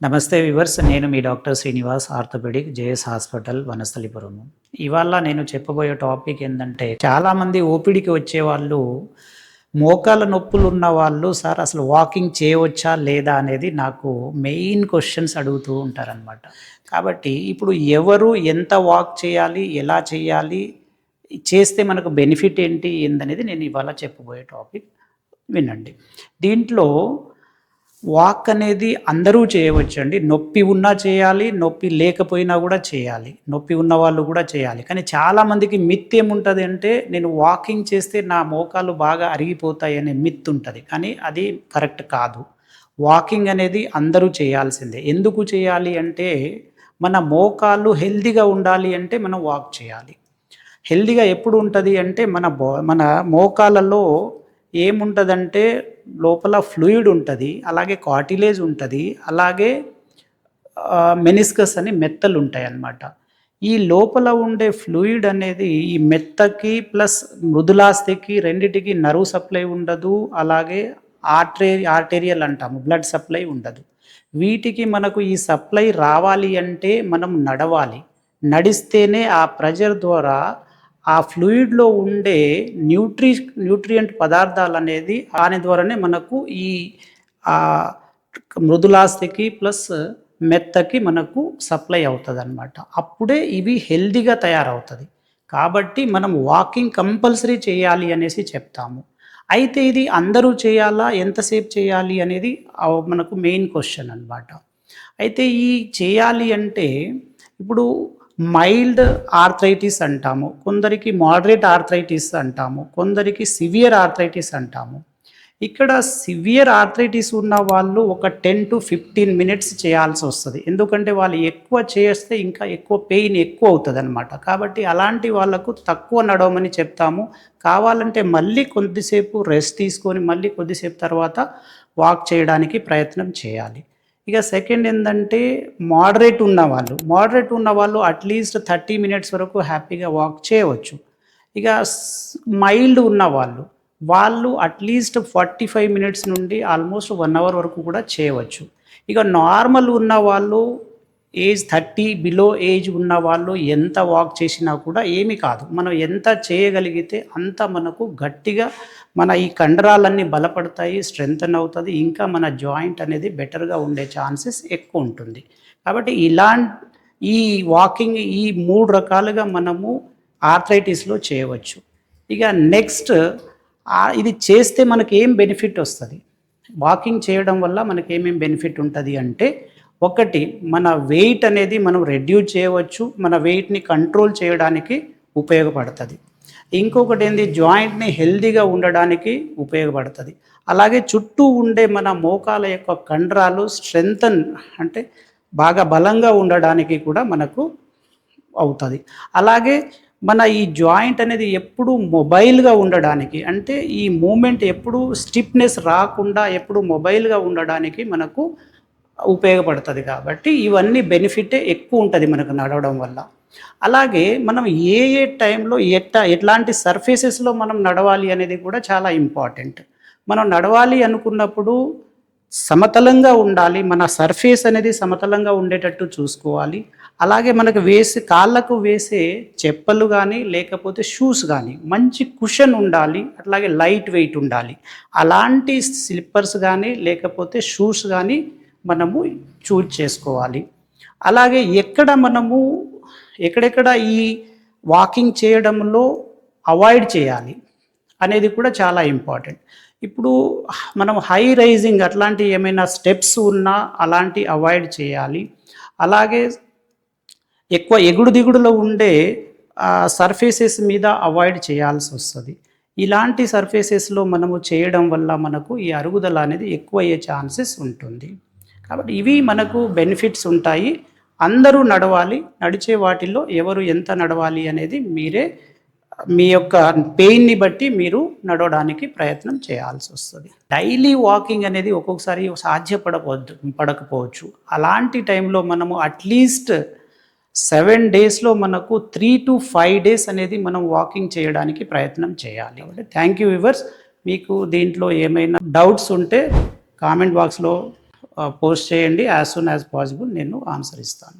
నమస్తే వివర్స్, నేను మీ doctor Srinivas, orthopaedic, JS hospital, Vanasthalipuram. ఇవాళ నేను చెప్పబోయే టాపిక్ ఏంటంటే, చాలామంది ఓపీడీకి వచ్చేవాళ్ళు మోకాళ్ళ నొప్పులు ఉన్న వాళ్ళు, సార్ అసలు వాకింగ్ చేయవచ్చా లేదా అనేది నాకు మెయిన్ క్వశ్చన్స్ అడుగుతూ ఉంటారనమాట. కాబట్టి ఇప్పుడు ఎవరు ఎంత వాక్ చేయాలి, ఎలా చేయాలి, చేస్తే మనకు బెనిఫిట్ ఏంటి ఏందనేది నేను ఇవాళ చెప్పబోయే టాపిక్ వినండి. దీంట్లో వాక్ అనేది అందరూ చేయవచ్చండి. నొప్పి ఉన్నా చేయాలి, నొప్పి లేకపోయినా కూడా చేయాలి. నొప్పి ఉన్నవాళ్ళు కూడా చేయాలి. కానీ చాలామందికి మిత్ ఏముంటది అంటే, నేను వాకింగ్ చేస్తే నా మోకాళ్ళు బాగా అరిగిపోతాయనే మిత్ ఉంటది. కానీ అది కరెక్ట్ కాదు. వాకింగ్ అనేది అందరూ చేయాల్సిందే. ఎందుకు చేయాలి అంటే, మన మోకాళ్ళు హెల్తీగా ఉండాలి అంటే మనం వాక్ చేయాలి. హెల్తీగా ఎప్పుడు ఉంటది అంటే, మన మోకాళ్ళలో ఏముంటదంటే లోపల ఫ్లూయిడ్ ఉంటది. అలాగే కార్టిలేజ్ ఉంటది. అలాగే మెనిస్కస్ అని మెత్తలుంటాయన్నమాట. ఈ లోపల ఉండే ఫ్లూయిడ్ అనేది ఈ మెత్తకి ప్లస్ మృదులాస్థికి రెండిటికి నర్వ్ సప్లై ఉండదు. అలాగే ఆర్టేరియల్ అంటాము, బ్లడ్ సప్లై ఉండదు. వీటికి మనకు ఈ సప్లై రావాలి అంటే మనం నడవాలి. నడిస్తేనే ఆ ప్రెషర్ ద్వారా ఆ ఫ్లూయిడ్‌లో ఉండే న్యూట్రియంట్ పదార్థాలనేది దాని ద్వారానే మనకు ఈ ఆహ్, మృదులాస్థికి ప్లస్ మెత్తకి మనకు సప్లై అవుతదనమాట. అప్పుడే ఇవి హెల్తీగా తయారవుతది. కాబట్టి మనం వాకింగ్ కంపల్సరీ చేయాలి అనేసి చెప్తాము. అయితే ఇది అందరూ చేయాలా? ఎంతసేపు చేయాలి? అనేది మనకు మెయిన్ క్వెషన్ అనమాట. అయితే ఈ చేయాలి అంటే ఇప్పుడు మైల్డ్ ఆర్థరైటిస్ అంటాము. కొందరికి మోడరేట్ ఆర్థరైటిస్ అంటాము. కొందరికి సివియర్ ఆర్థరైటిస్ అంటాము. ఇక్కడ సివియర్ ఆర్థరైటిస్ ఉన్న వాళ్ళు ఒక 10-15 మినిట్స్ చేయాల్సొస్తది. ఎందుకంటే వాళ్ళు ఎక్కువ చేస్తే ఇంకా ఎక్కువ పెయిన్ ఎక్కువ అవుతదనమాట. కాబట్టి అలాంటి వాళ్ళకు తక్కువ నడవమని చెప్తాము. కావాలంటే మళ్ళీ కొద్దిసేపు రెస్ట్ తీసుకొని మళ్ళీ కొద్దిసేపు తర్వాత వాక్ చేయడానికి ప్రయత్నం చేయాలి. ఇక సెకండ్ ఏందంటే మోడరేట్ ఉన్నవాళ్ళు అట్‌లీస్ట్ 30 మినిట్స్ వరకు హ్యాపీగా వాక్ చేయవచ్చు. ఇక మైల్డ్ ఉన్నవాళ్ళు, వాళ్ళు అట్‌లీస్ట్ 45 మినిట్స్ నుండి ఆల్మోస్ట్ 1 అవర్ వరకు కూడా చేయవచ్చు. ఇక నార్మల్ ఉన్నవాళ్ళు ఏజ్ 30 బిలో ఏజ్ ఉన్నవాళ్ళు ఎంత వాక్ చేసినా కూడా ఏమి కాదు. మనం ఎంత చేయగలిగితే అంత మనకు గట్టిగా మన ఈ కండరాలన్నీ బలపడతాయి, స్ట్రెంథెన్ అవుతది. ఇంకా మన జాయింట్ అనేది బెటర్‌గా ఉండే ఛాన్సెస్ ఎక్కువుంటుంది. కాబట్టి ఈ వాకింగ్ ఈ 3 రకాలుగా మనము ఆర్థరైటిస్‌లో చేయవచ్చు. ఇక నెక్స్ట్ ఇది చేస్తే మనకేం బెనిఫిట్ ఒస్తది? వాకింగ్ చేయడం వల్ల మనకేమేం బెనిఫిట్ ఉంటది అంటే, ఒకటి మన వెయిట్ అనేది మనం రెడ్యూస్ చేయవచ్చు. మన వెయిట్‌ని కంట్రోల్ చేయడానికి ఉపయోగపడతది. ఇంకొకటేంది, జాయింట్‌ని హెల్తీగా ఉండడానికి ఉపయోగపడతది. అలాగే చుట్టూ ఉండే మన మోకాల యొక్క కండరాలు అంటే బాగా బలంగా ఉండడానికి కూడా మనకు అవుతది. అలాగే మన ఈ జాయింట్ అనేది ఎప్పుడూ మొబైల్‌గా ఉండడానికి, అంటే ఈ మూవ్‌మెంట్ ఎప్పుడూ స్టిఫ్‌నెస్ రాకుండా ఎప్పుడూ మొబైల్‌గా ఉండడానికి మనకు ఉపయోగపడతది. కాబట్టి ఇవన్నీ బెనిఫిటే ఎక్కువుంటది మనకు నడవడం వల్ల. అలాగే మనం ఏ టైంలో ఎట్లాంటి సర్ఫేసెస్‌లో మనం నడవాలి అనేది కూడా చాలా ఇంపార్టెంట్. మనం నడవాలి అనుకున్నప్పుడు సమతలంగా ఉండాలి. మన సర్ఫేస్ అనేది సమతలంగా ఉండేటట్టు చూసుకోవాలి. అలాగే మనకు కాళ్ళకు వేసే చెప్పులు గానీ, లేకపోతే షూస్ గానీ మంచి కుషన్ ఉండాలి. అట్లాగే లైట్ వెయిట్ ఉండాలి. అలాంటి స్లిప్పర్స్ గానీ, లేకపోతే షూస్ గానీ మనము చూజ్ చేసుకోవాలి. అలాగే ఎక్కడెక్కడ ఈ వాకింగ్ చేయడంలో అవాయిడ్ చేయాలి అనేది కూడా చాలా ఇంపార్టెంట్. ఇప్పుడు మనం హై రైజింగ్ అట్లాంటి ఏమైనా స్టెప్స్ ఉన్నా అలాంటి అవాయిడ్ చేయాలి. అలాగే ఎక్కువ ఎగుడు దిగుడులో ఉండే సర్ఫేసెస్ మీద అవాయిడ్ చేయాల్సొస్తది. ఇలాంటి సర్ఫేసెస్‌లో మనము చేయడం వల్ల మనకు ఈ అరుగుదల అనేది ఎక్కువయ్యే ఛాన్సెస్ ఉంటుంది. కాబట్టి ఇవి మనకు బెనిఫిట్స్ ఉంటాయి. అందరూ నడవాలి. నడిచే వాటిల్లో ఎవరు ఎంత నడవాలి అనేది మీ యొక్క పెయిన్‌ని బట్టి మీరు నడవడానికి ప్రయత్నం చేయాల్సొస్తది. డైలీ వాకింగ్ అనేది ఒక్కొక్కసారి పడకపోవచ్చు. అలాంటి టైంలో మనము అట్‌లీస్ట్ 7 డేస్‌లో మనకు 3-5 డేస్ అనేది మనం వాకింగ్ చేయడానికి ప్రయత్నం చేయాలి. Thank you viewers. మీకు దీంట్లో ఏమైనా డౌట్స్ ఉంటే కామెంట్ బాక్స్‌లో పోస్ట్ చేయండి. యాజ్ సూన్ యాజ్ పాసిబుల్ నేను ఆన్సర్ ఇస్తాను.